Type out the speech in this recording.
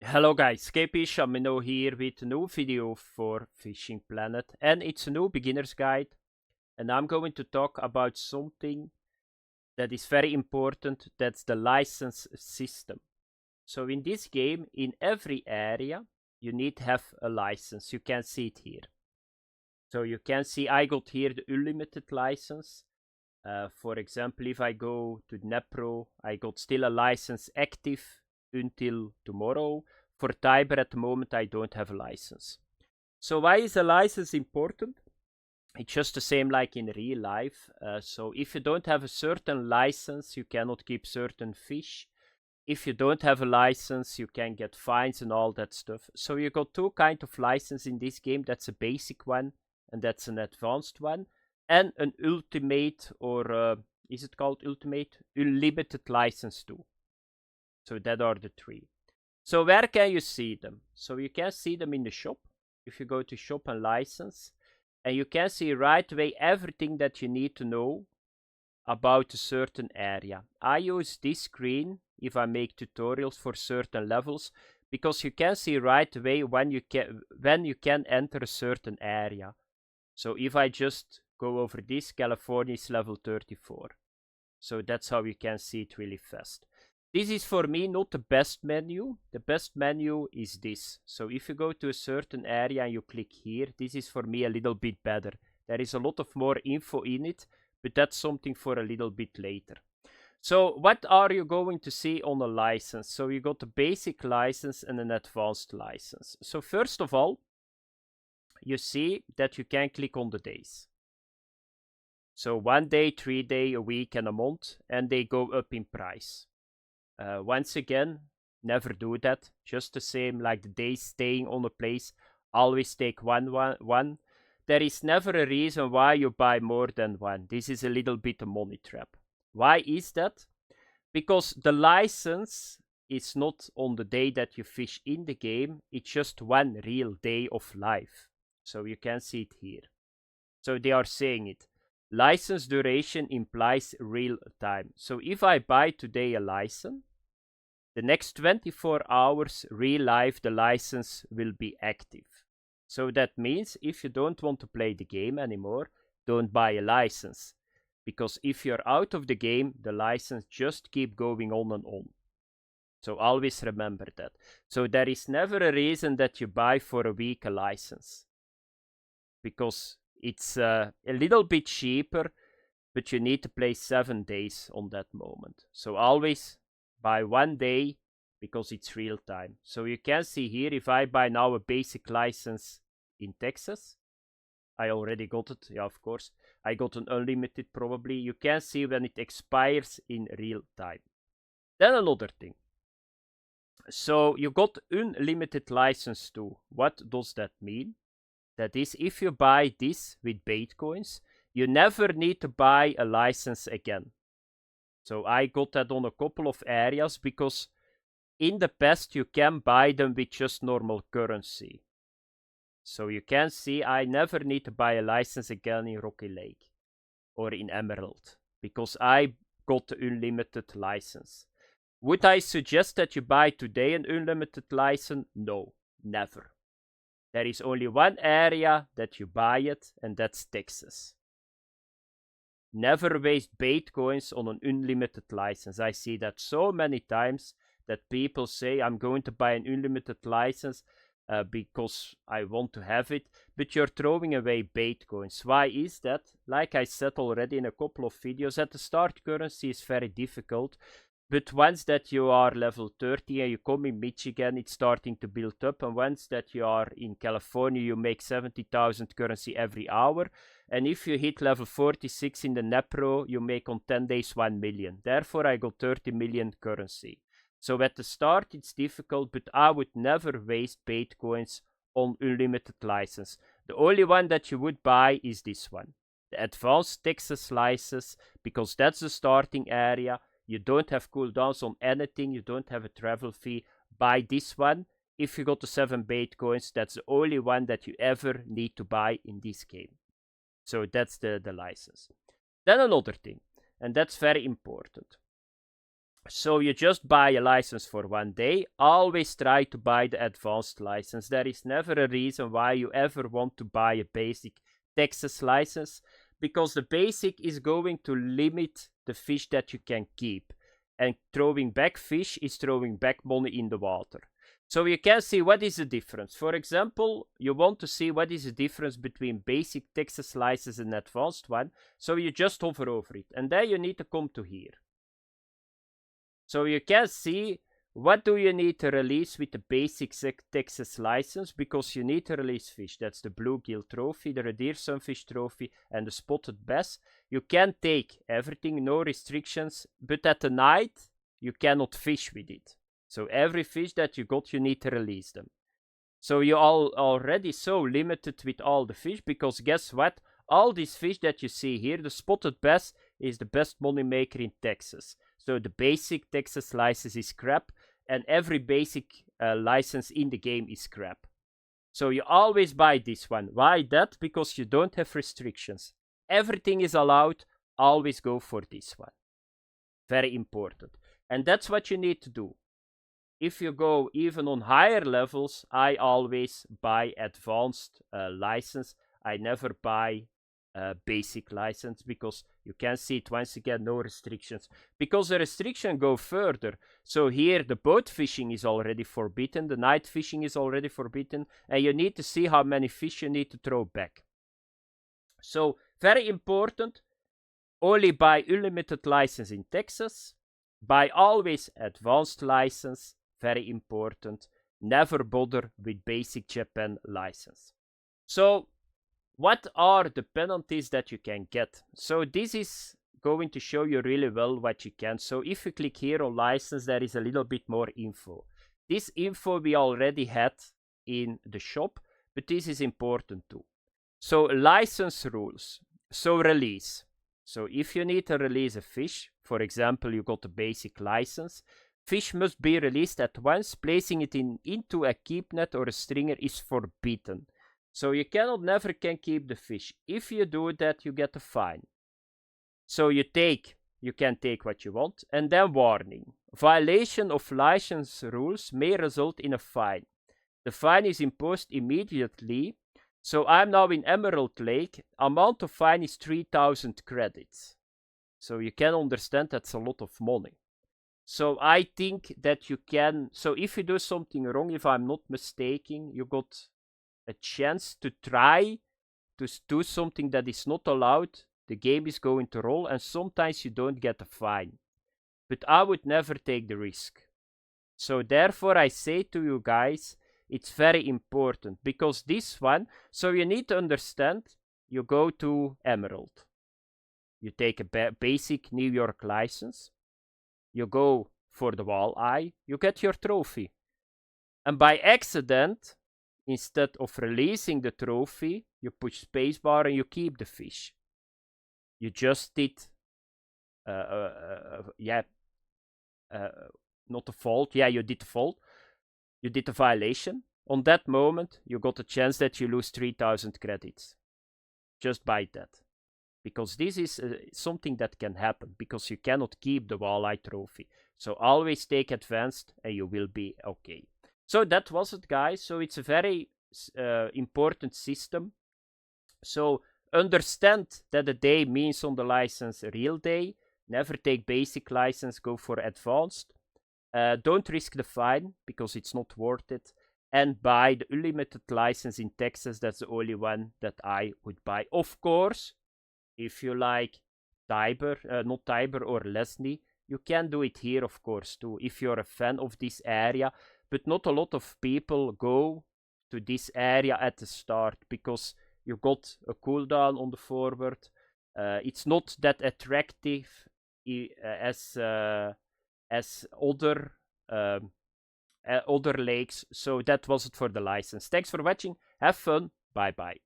Hello guys, KP Mino here with a new video for Fishing Planet, and it's a new beginner's guide, and I'm going to talk about something that is very important. That's the license system. So in this game, in every area you need to have a license. You can see it here. So you can see I got here the unlimited license. For example, if I go to Nepro, I got still a license active until tomorrow. For Tiber at the moment, I don't have a license. So why is a license important? It's just the same like in real life. So if you don't have a certain license, you cannot keep certain fish. If you don't have a license, you can get fines and all that stuff. So you got two kind of license in this game. That's a basic one, and that's an advanced one, and an ultimate, or is it called ultimate? Unlimited license too. So that are the three. So where can you see them? So you can see them in the shop. If you go to shop and license, and you can see right away everything that you need to know about a certain area. I use this screen if I make tutorials for certain levels, because you can see right away when you can enter a certain area. So if I just go over this, California is level 34. So that's how you can see it really fast. This is for me not the best menu. The best menu is this. So if you go to a certain area and you click here, this is for me a little bit better. There is a lot of more info in it, but that's something for a little bit later. So what are you going to see on a license? So you got a basic license and an advanced license. So first of all, you see that you can click on the days. So 1 day, 3 day, a week and a month, and they go up in price. Once again, never do that. Just the same like the days staying on a place, always take one. There is never a reason why you buy more than one. This is a little bit a money trap. Why is that? Because the license is not on the day that you fish in the game. It's just one real day of life. So you can see it here. So they are saying it. License duration implies real time. So if I buy today a license, the next 24 hours, real life, the license will be active. So that means if you don't want to play the game anymore, don't buy a license. Because if you're out of the game, the license just keep going on and on. So always remember that. So there is never a reason that you buy for a week a license. Because it's a little bit cheaper, but you need to play 7 days on that moment. So always buy 1 day because it's real time. So you can see here, if I buy now a basic license in Texas, I already got it, yeah, of course. I got an unlimited probably. You can see when it expires in real time. Then another thing. So you got unlimited license too. What does that mean? That is, if you buy this with bait coins, you never need to buy a license again. So I got that on a couple of areas because in the past you can buy them with just normal currency. So you can see I never need to buy a license again in Rocky Lake or in Emerald because I got the unlimited license. Would I suggest that you buy today an unlimited license? No, never. There is only one area that you buy it, and that's Texas. Never waste bait coins on an unlimited license. I see that so many times that people say, I'm going to buy an unlimited license because I want to have it, but you're throwing away bait coins. Why is that? Like I said already in a couple of videos, at the start currency is very difficult. But once that you are level 30 and you come in Michigan, it's starting to build up. And once that you are in California, you make 70,000 currency every hour. And if you hit level 46 in the Nepro, you make on 10 days 1 million. Therefore, I got 30 million currency. So at the start, it's difficult, but I would never waste bait coins on unlimited license. The only one that you would buy is this one. The advanced Texas license, because that's the starting area. You don't have cooldowns on anything. You don't have a travel fee. Buy this one. If you got the 7 bait coins, that's the only one that you ever need to buy in this game. So that's the license. Then another thing, and that's very important. So you just buy a license for 1 day. Always try to buy the advanced license. There is never a reason why you ever want to buy a basic Texas license, because the basic is going to limit the fish that you can keep. And throwing back fish is throwing back money in the water. So you can see what is the difference. For example, you want to see what is the difference between basic Texas license and advanced one. So you just hover over it. And then you need to come to here. So you can see what do you need to release with the basic Texas license, because you need to release fish. That's the bluegill trophy, the red ear sunfish trophy, and the spotted bass. You can take everything, no restrictions, but at the night you cannot fish with it. So every fish that you got, you need to release them. So you are already so limited with all the fish, because guess what? All these fish that you see here, the spotted bass is the best money maker in Texas. So the basic Texas license is crap, and every basic license in the game is crap. So you always buy this one. Why that? Because you don't have restrictions. Everything is allowed. Always go for this one. Very important. And that's what you need to do. If you go even on higher levels, I always buy advanced license. I never buy basic license, because you can see it once again, no restrictions, because the restriction go further. So here the boat fishing is already forbidden, the night fishing is already forbidden, and you need to see how many fish you need to throw back. So very important, only buy unlimited license in Texas, buy always advanced license, very important, never bother with basic Japan license. So what are the penalties that you can get? So this is going to show you really well what you can. So if you click here on license, there is a little bit more info. This info we already had in the shop, but this is important too. So license rules. So release. So if you need to release a fish, for example, you got a basic license, fish must be released at once. Placing it into a keep net or a stringer is forbidden. So you never can keep the fish. If you do that, you get a fine. So you can take what you want. And then warning. Violation of license rules may result in a fine. The fine is imposed immediately. So I'm now in Emerald Lake. Amount of fine is 3,000 credits. So you can understand that's a lot of money. So I think that you can, so if you do something wrong, if I'm not mistaken, you got a chance to try to do something that is not allowed. The game is going to roll, and sometimes you don't get a fine. But I would never take the risk. So therefore I say to you guys, it's very important, because this one, so you need to understand, you go to Emerald. You take a basic New York license. You go for the walleye. You get your trophy. And by accident, instead of releasing the trophy, you push spacebar and you keep the fish. You just did, not a fault. Yeah, you did a fault. You did a violation. On that moment, you got a chance that you lose 3,000 credits. Just by that. Because this is something that can happen, because you cannot keep the walleye trophy. So always take advanced and you will be okay. So that was it, guys. So it's a very important system. So understand that a day means on the license a real day. Never take basic license, go for advanced. Don't risk the fine, because it's not worth it. And buy the unlimited license in Texas. That's the only one that I would buy. Of course, if you like not Tiber or Leslie, you can do it here, of course, too, if you're a fan of this area. But not a lot of people go to this area at the start, because you got a cooldown on the forward. It's not that attractive as other lakes. So that was it for the license. Thanks for watching. Have fun. Bye bye.